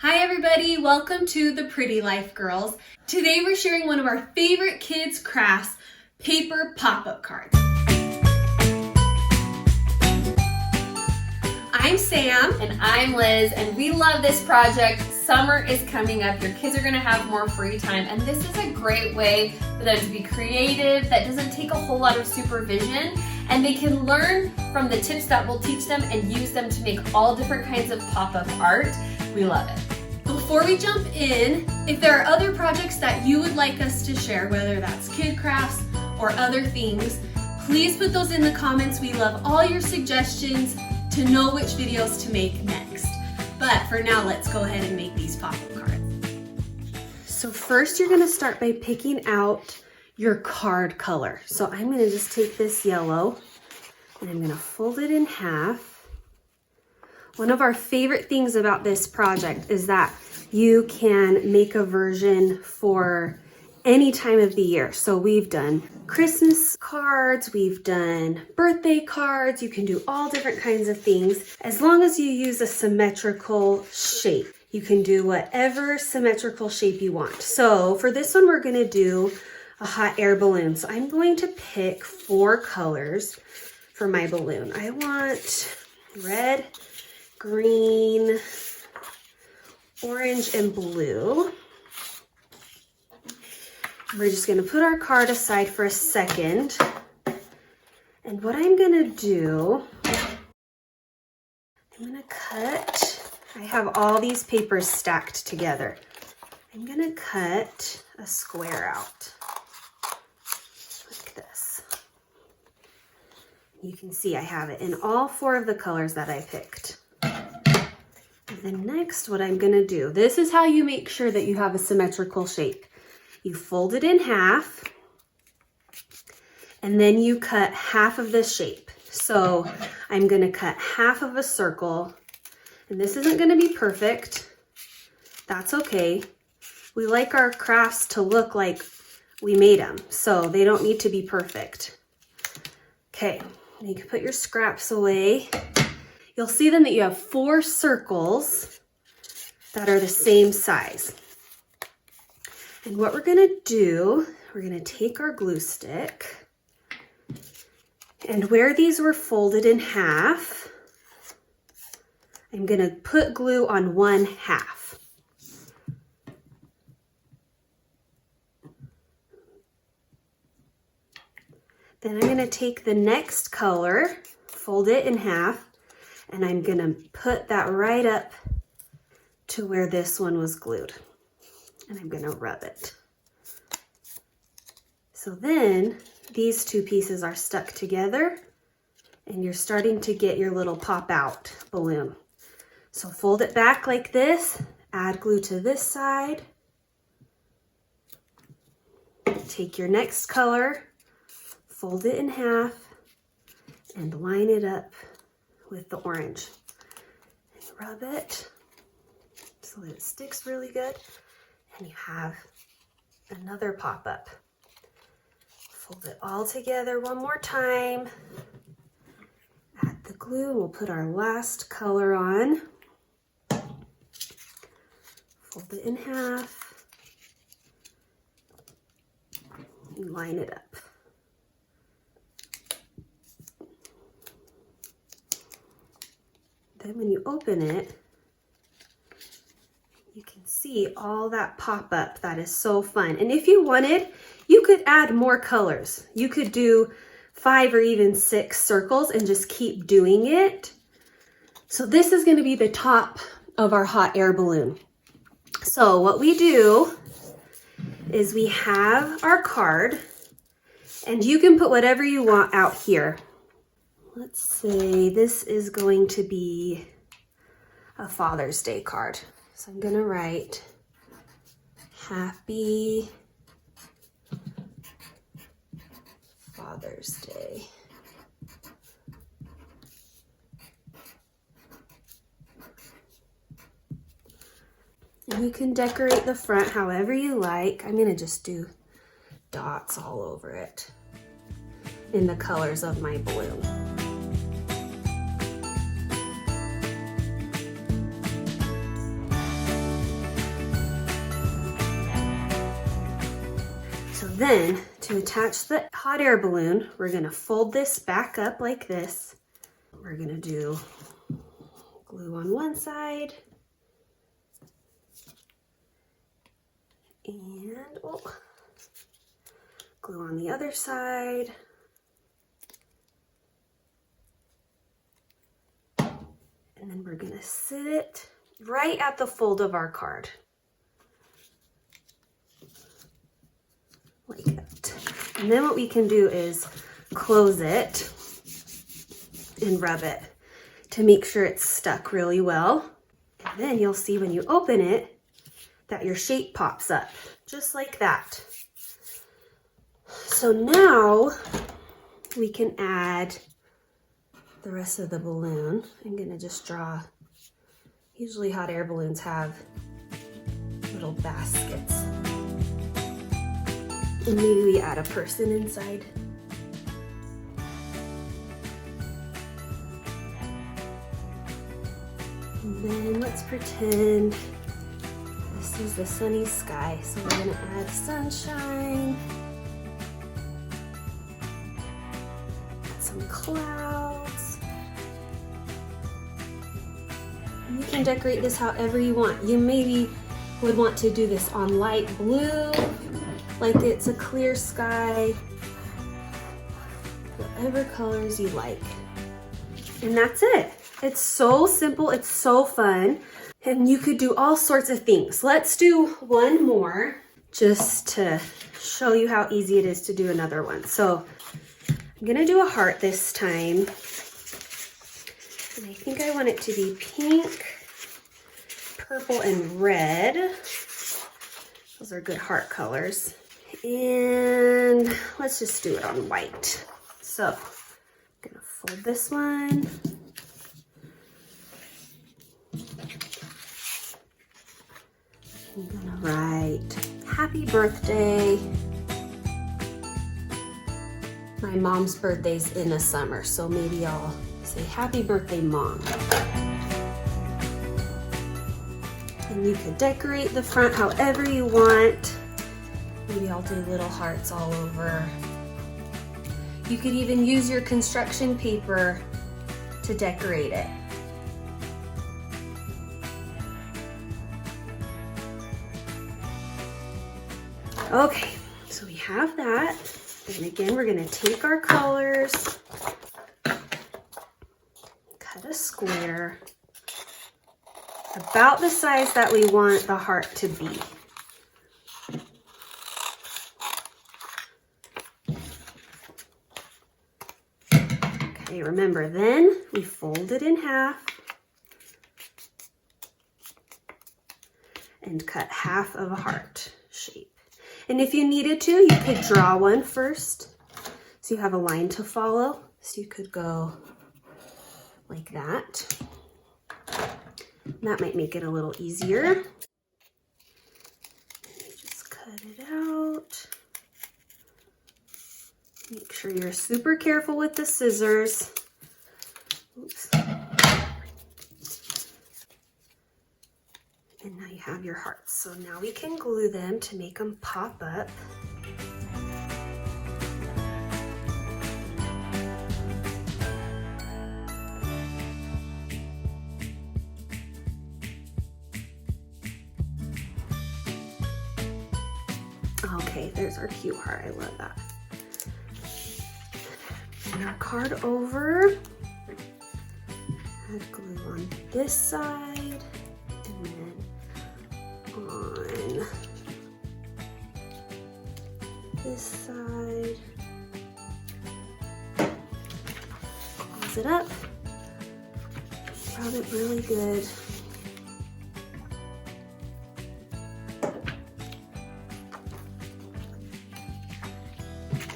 Hi everybody, welcome to the Pretty Life Girls. Today we're sharing one of our favorite kids' crafts, paper pop-up cards. I'm Sam. And I'm Liz, and we love this project. Summer is coming up, your kids are gonna have more free time, and this is a great way for them to be creative that doesn't take a whole lot of supervision, and they can learn from the tips that we'll teach them and use them to make all different kinds of pop-up art. We love it. Before we jump in, if there are other projects that you would like us to share, whether that's kid crafts or other things, please put those in the comments. We love all your suggestions to know which videos to make next. But for now, let's go ahead and make these pop-up cards. So first you're gonna start by picking out your card color. So I'm gonna just take this yellow and I'm gonna fold it in half. One of our favorite things about this project is that you can make a version for any time of the year. So we've done Christmas cards, we've done birthday cards, you can do all different kinds of things. As long as you use a symmetrical shape, you can do whatever symmetrical shape you want. So for this one, we're gonna do a hot air balloon. So I'm going to pick 4 colors for my balloon. I want red, green, orange, and blue. We're just gonna put our card aside for a second. And what I'm gonna do, I'm gonna cut, I have all these papers stacked together. I'm gonna cut a square out like this. You can see I have it in all 4 of the colors that I picked. And then next, what I'm gonna do, this is how you make sure that you have a symmetrical shape. You fold it in half, and then you cut half of the shape. So I'm gonna cut half of a circle, and this isn't gonna be perfect. That's okay. We like our crafts to look like we made them, so they don't need to be perfect. Okay, you can put your scraps away. You'll see then that you have 4 circles that are the same size. And what we're gonna do, we're gonna take our glue stick, and where these were folded in half, I'm gonna put glue on 1/2. Then I'm gonna take the next color, fold it in half, and I'm gonna put that right up to where this one was glued. And I'm gonna rub it. So then these 2 pieces are stuck together and you're starting to get your little pop out balloon. So fold it back like this, add glue to this side, take your next color, fold it in half, and line it up with the orange. And rub it so that it sticks really good. And you have another pop-up. Fold it all together one more time. Add the glue, we'll put our last color on. Fold it in half. And line it up. Then when you open it, you can see all that pop-up. That is so fun. And if you wanted, you could add more colors. You could do 5 or even 6 circles and just keep doing it. So this is gonna be the top of our hot air balloon. So what we do is we have our card, and you can put whatever you want out here. Let's say this is going to be a Father's Day card. So I'm gonna write Happy Father's Day. And you can decorate the front however you like. I'm gonna just do dots all over it in the colors of my balloon. Then to attach the hot air balloon, we're gonna fold this back up like this. We're gonna do glue on one side and glue on the other side. And then we're gonna sit it right at the fold of our card. Like that. And then what we can do is close it and rub it to make sure it's stuck really well. And then you'll see when you open it that your shape pops up, just like that. So now we can add the rest of the balloon. I'm gonna just draw, usually hot air balloons have little baskets. And maybe we add a person inside. And then let's pretend this is the sunny sky. So we're gonna add sunshine, add some clouds. And you can decorate this however you want. You maybe would want to do this on light blue, like it's a clear sky, whatever colors you like. And that's it. It's so simple, it's so fun, and you could do all sorts of things. Let's do one more just to show you how easy it is to do another one. So I'm gonna do a heart this time. And I think I want it to be pink, purple, and red. Those are good heart colors. And let's just do it on white. So I'm gonna fold this one. I'm gonna write happy birthday. My mom's birthday's in the summer, so maybe I'll say happy birthday, Mom. And you could decorate the front however you want. Maybe I'll do little hearts all over. You could even use your construction paper to decorate it. Okay, so we have that. And again, we're gonna take our colors, cut a square about the size that we want the heart to be. Okay, remember then we fold it in half and cut half of a heart shape. And if you needed to, you could draw one first so you have a line to follow. So you could go like that. That might make it a little easier. Just cut it out. Make sure you're super careful with the scissors. Oops. And now you have your hearts. So now we can glue them to make them pop up. Okay, there's our cute heart. I love that. And our card over. Add glue on this side. And then on this side. Close it up. Rub it really good.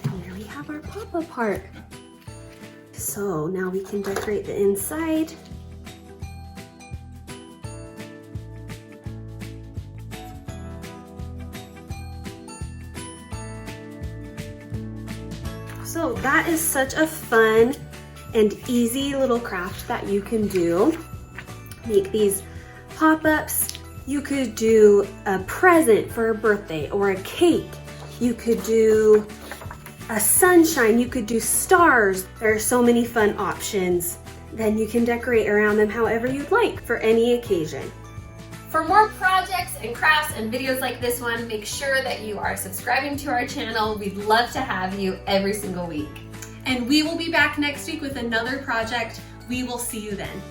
And there we have our pop-up heart. So now we can decorate the inside. So that is such a fun and easy little craft that you can do. Make these pop-ups. You could do a present for a birthday or a cake. You could do a sunshine, you could do stars. There are so many fun options. Then you can decorate around them however you'd like for any occasion. For more projects and crafts and videos like this one, make sure that you are subscribing to our channel. We'd love to have you every single week. And we will be back next week with another project. We will see you then.